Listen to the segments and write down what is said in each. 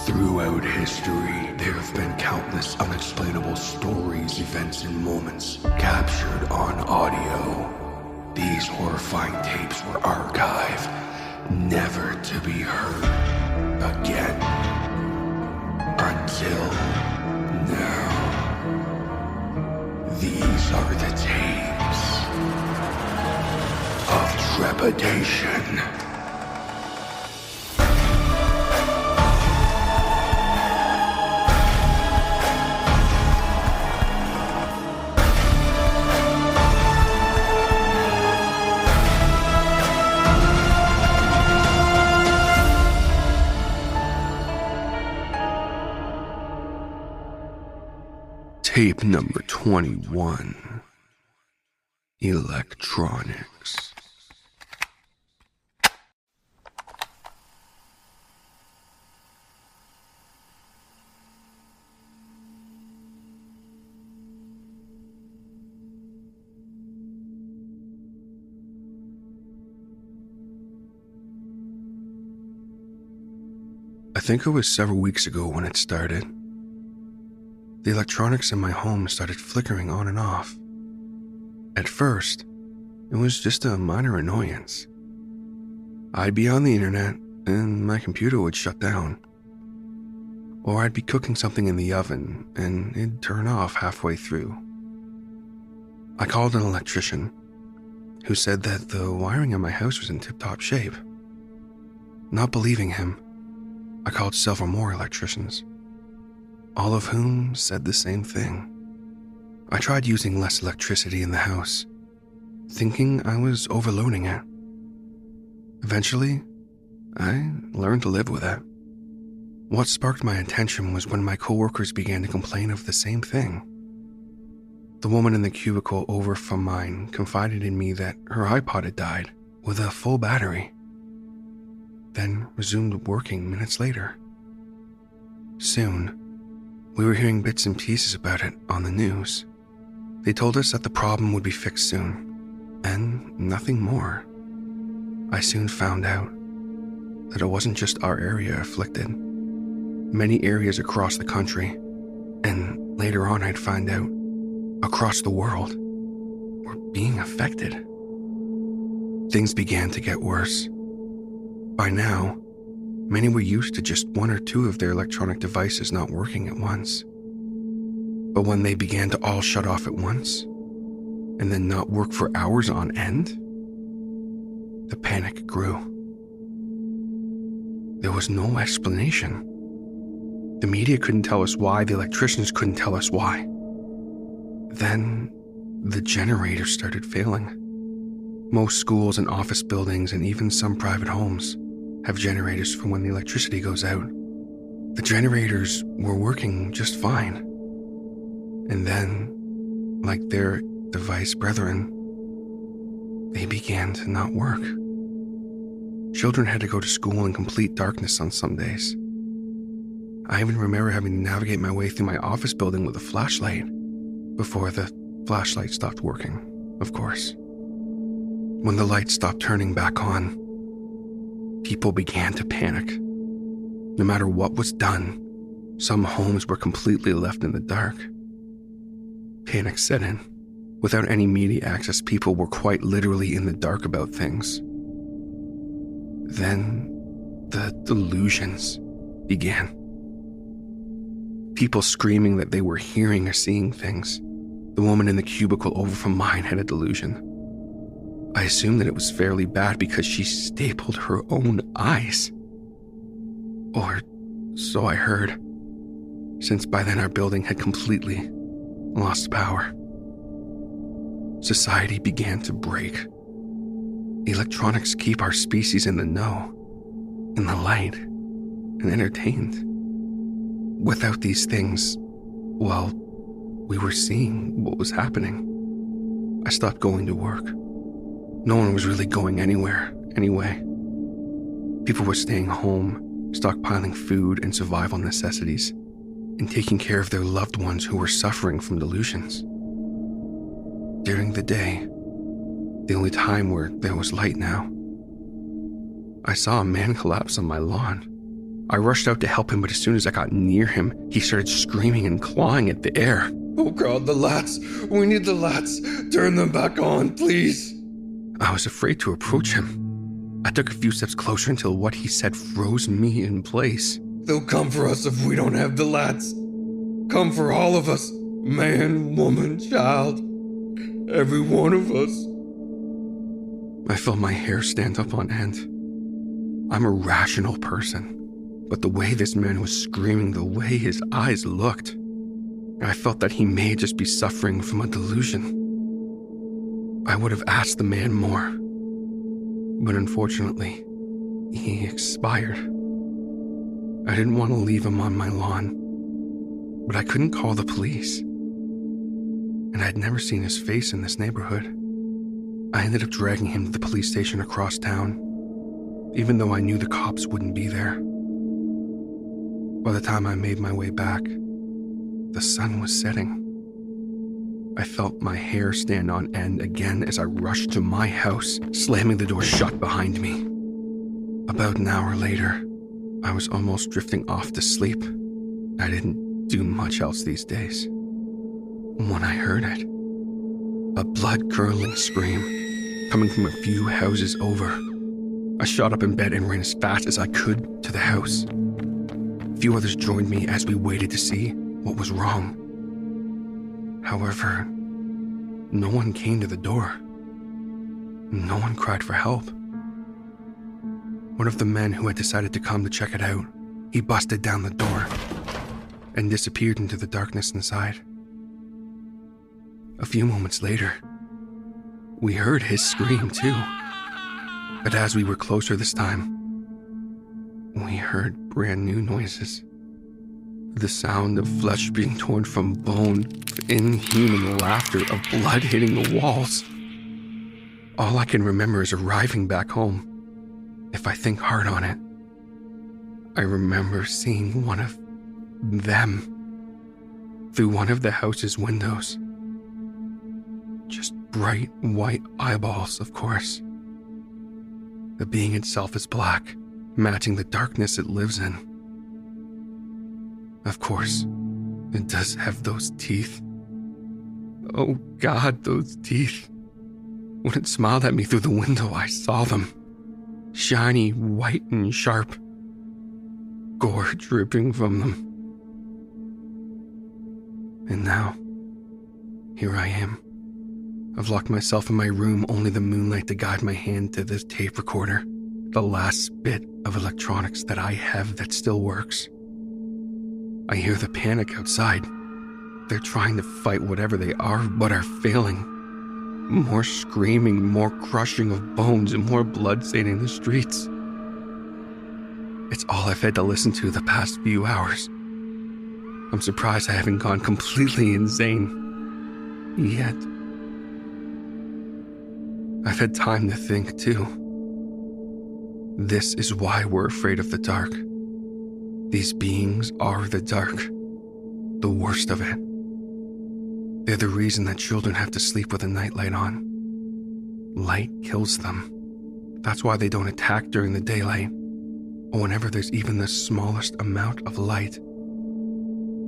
Throughout history, there have been countless unexplainable stories, events, and moments captured on audio. These horrifying tapes were archived, never to be heard again. Until now. These are the tapes of trepidation. Tape number 21. Electronics. I think it was several weeks ago when it started. The electronics in my home started flickering on and off. At first, it was just a minor annoyance. I'd be on the internet and my computer would shut down. Or I'd be cooking something in the oven and it'd turn off halfway through. I called an electrician who said that the wiring in my house was in tip-top shape. Not believing him, I called several more electricians, all of whom said the same thing. I tried using less electricity in the house, thinking I was overloading it. Eventually, I learned to live with it. What sparked my attention was when my coworkers began to complain of the same thing. The woman in the cubicle over from mine confided in me that her iPod had died with a full battery, then resumed working minutes later. Soon, we were hearing bits and pieces about it on the news. They told us that the problem would be fixed soon, and nothing more. I soon found out that it wasn't just our area afflicted. Many areas across the country, and later on I'd find out, across the world, were being affected. Things began to get worse. By now, many were used to just one or two of their electronic devices not working at once. But when they began to all shut off at once, and then not work for hours on end, the panic grew. There was no explanation. The media couldn't tell us why, the electricians couldn't tell us why. Then, the generator started failing. Most schools and office buildings and even some private homes have generators for when the electricity goes out. The generators were working just fine. And then, like their device brethren, they began to not work. Children had to go to school in complete darkness on some days. I even remember having to navigate my way through my office building with a flashlight before the flashlight stopped working, of course. When the light stopped turning back on, people began to panic. No matter what was done, some homes were completely left in the dark. Panic set in. Without any media access, people were quite literally in the dark about things. Then, the delusions began. People screaming that they were hearing or seeing things. The woman in the cubicle over from mine had a delusion. I assumed that it was fairly bad because she stapled her own eyes. Or so I heard, since by then our building had completely lost power. Society began to break. Electronics keep our species in the know, in the light, and entertained. Without these things, well, we were seeing what was happening. I stopped going to work. No one was really going anywhere, anyway. People were staying home, stockpiling food and survival necessities, and taking care of their loved ones who were suffering from delusions. During the day, the only time where there was light now, I saw a man collapse on my lawn, I rushed out to help him, but as soon as I got near him, he started screaming and clawing at the air. "Oh God, the lights! We need the lights! Turn them back on, please!" I was afraid to approach him. I took a few steps closer until what he said froze me in place. "They'll come for us if we don't have the lights. Come for all of us. Man, woman, child. Every one of us." I felt my hair stand up on end. I'm a rational person, but the way this man was screaming, the way his eyes looked, I felt that he may just be suffering from a delusion. I would have asked the man more, but unfortunately, he expired. I didn't want to leave him on my lawn, but I couldn't call the police, and I'd never seen his face in this neighborhood. I ended up dragging him to the police station across town, even though I knew the cops wouldn't be there. By the time I made my way back, the sun was setting. I felt my hair stand on end again as I rushed to my house, slamming the door shut behind me. About an hour later, I was almost drifting off to sleep. I didn't do much else these days. When I heard it, a blood-curdling scream coming from a few houses over. I shot up in bed and ran as fast as I could to the house. A few others joined me as we waited to see what was wrong. However, no one came to the door. No one cried for help. One of the men who had decided to come to check it out, he busted down the door and disappeared into the darkness inside. A few moments later, we heard his scream too. But as we were closer this time, we heard brand new noises. The sound of flesh being torn from bone, inhuman laughter of blood hitting the walls. All I can remember is arriving back home. If I think hard on it, I remember seeing one of them through one of the house's windows. Just bright white eyeballs, of course. The being itself is black, matching the darkness it lives in. Of course, it does have those teeth. Oh God, those teeth. When it smiled at me through the window, I saw them. Shiny, white, and sharp. Gore dripping from them. And now, here I am. I've locked myself in my room, only the moonlight to guide my hand to this tape recorder, the last bit of electronics that I have that still works. I hear the panic outside. They're trying to fight whatever they are, but are failing. More screaming, more crushing of bones, and more blood staining the streets. It's all I've had to listen to the past few hours. I'm surprised I haven't gone completely insane yet. I've had time to think, too. This is why we're afraid of the dark. These beings are the dark, the worst of it. They're the reason that children have to sleep with a nightlight on. Light kills them. That's why they don't attack during the daylight, or whenever there's even the smallest amount of light,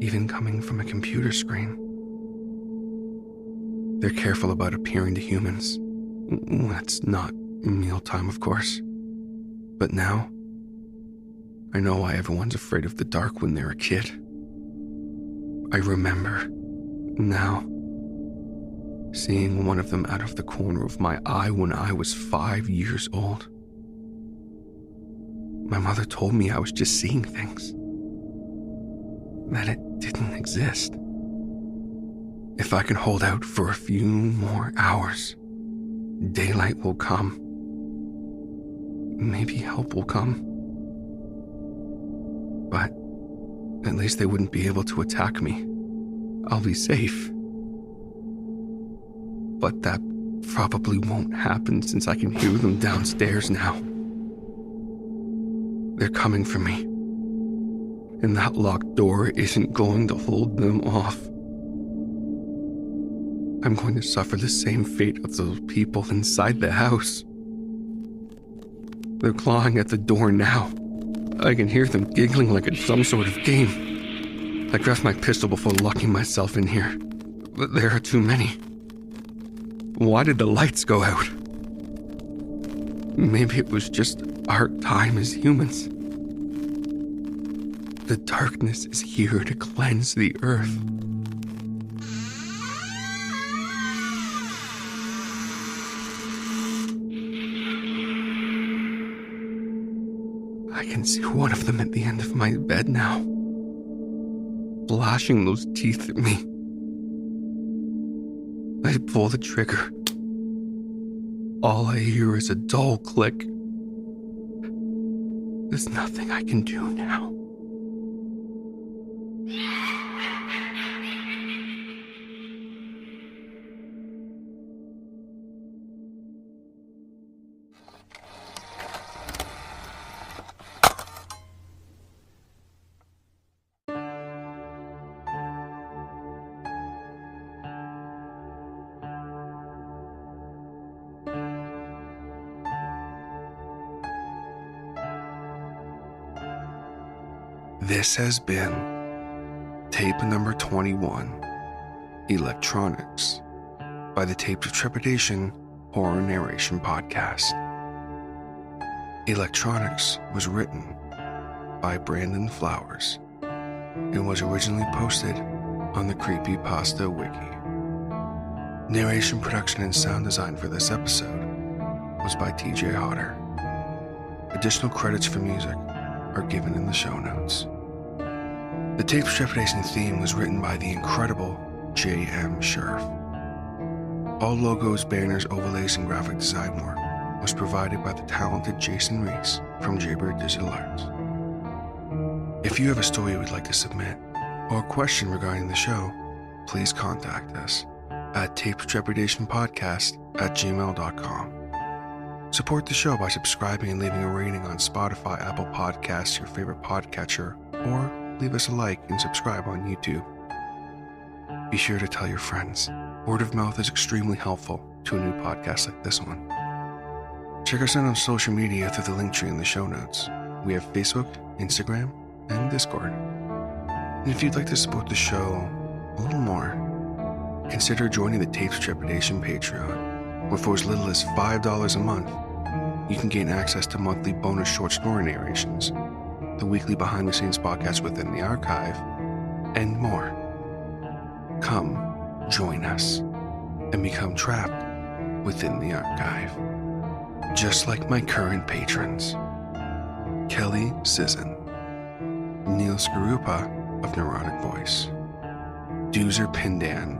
even coming from a computer screen. They're careful about appearing to humans. That's not mealtime, of course. But now, I know why everyone's afraid of the dark when they're a kid. I remember, now, seeing one of them out of the corner of my eye when I was 5 years old. My mother told me I was just seeing things, that it didn't exist. If I can hold out for a few more hours, daylight will come. Maybe help will come. But at least they wouldn't be able to attack me. I'll be safe. But that probably won't happen since I can hear them downstairs now. They're coming for me. And that locked door isn't going to hold them off. I'm going to suffer the same fate of those people inside the house. They're clawing at the door now. I can hear them giggling like it's some sort of game. I grabbed my pistol before locking myself in here. But there are too many. Why did the lights go out? Maybe it was just our time as humans. The darkness is here to cleanse the earth. I can see one of them at the end of my bed now, flashing those teeth at me. I pull the trigger. All I hear is a dull click. There's nothing I can do now. This has been tape number 21, Electronics, by the Tapes of Trepidation Horror Narration Podcast. Electronics was written by Brandon Flowers and was originally posted on the Creepypasta Wiki. Narration, production, and sound design for this episode was by TJ Hodder. Additional credits for music are given in the show notes. The Tapes of Trepidation theme was written by the incredible J.M. Scherf. All logos, banners, overlays, and graphic design work was provided by the talented Jason Reese from Jaybird Digital Arts. If you have a story you would like to submit or a question regarding the show, please contact us at tapestrepidationpodcast@gmail.com. Support the show by subscribing and leaving a rating on Spotify, Apple Podcasts, your favorite podcatcher, or leave us a like and subscribe on YouTube. Be sure to tell your friends. Word of mouth is extremely helpful to a new podcast like this one. Check us out on social media through the link tree in the show notes. We have Facebook, Instagram, and Discord. And if you'd like to support the show a little more, consider joining the Tapes of Trepidation Patreon, where for as little as $5 a month, you can gain access to monthly bonus short story narrations, the weekly behind-the-scenes podcast within the archive, and more. Come, join us, and become trapped within the archive. Just like my current patrons, Kelly Sisson, Neil Skarupa of Neurotic Voice, Doozer Pindan,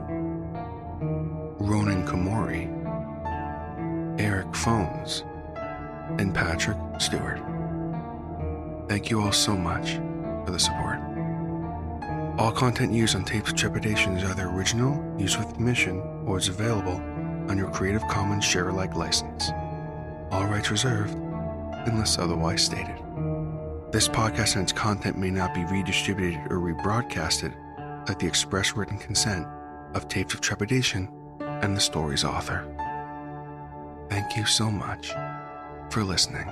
Ronan Komori, Eric Phones, and Patrick Stewart. Thank you all so much for the support. All content used on Tapes of Trepidation is either original, used with permission, or is available under Creative Commons Share-alike license. All rights reserved, unless otherwise stated. This podcast and its content may not be redistributed or rebroadcasted without the express written consent of Tapes of Trepidation and the story's author. Thank you so much for listening.